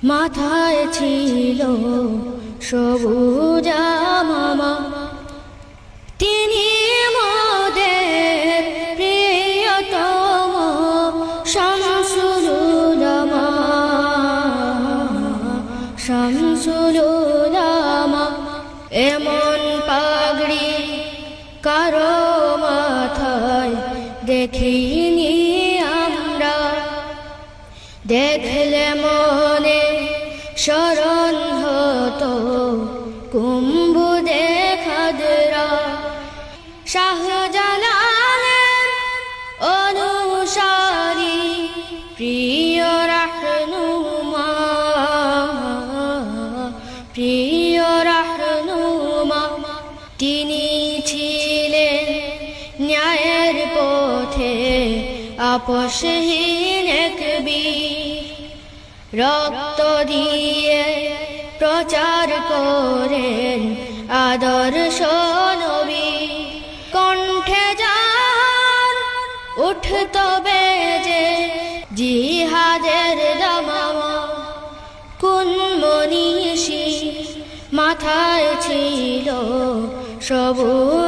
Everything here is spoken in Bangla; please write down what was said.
মাথায় ছিল সবুজ মামা, তিনি মোদের প্রিয়তম শামসুল উলামা, শামসুল উলামা। এমন পাগড়ি কারো মাথায় দেখিনি আমরা, দেখলে মনে স্মরণ হতো কুম্ভুদে খাদরা। শাহজালালের অনুসারী প্রিয় রাহনুমা, প্রিয় রাহনুমা। তিনি ছিলেন ন্যায়ের পথে আপোষহীন এক বীর, রক্ত দিয়ে প্রচার করেন আদর্শ নবী। কণ্ঠে যার উঠত বেজে জিহাদের দামামা, কোন মনীষী মাথায় ছিল সবুজ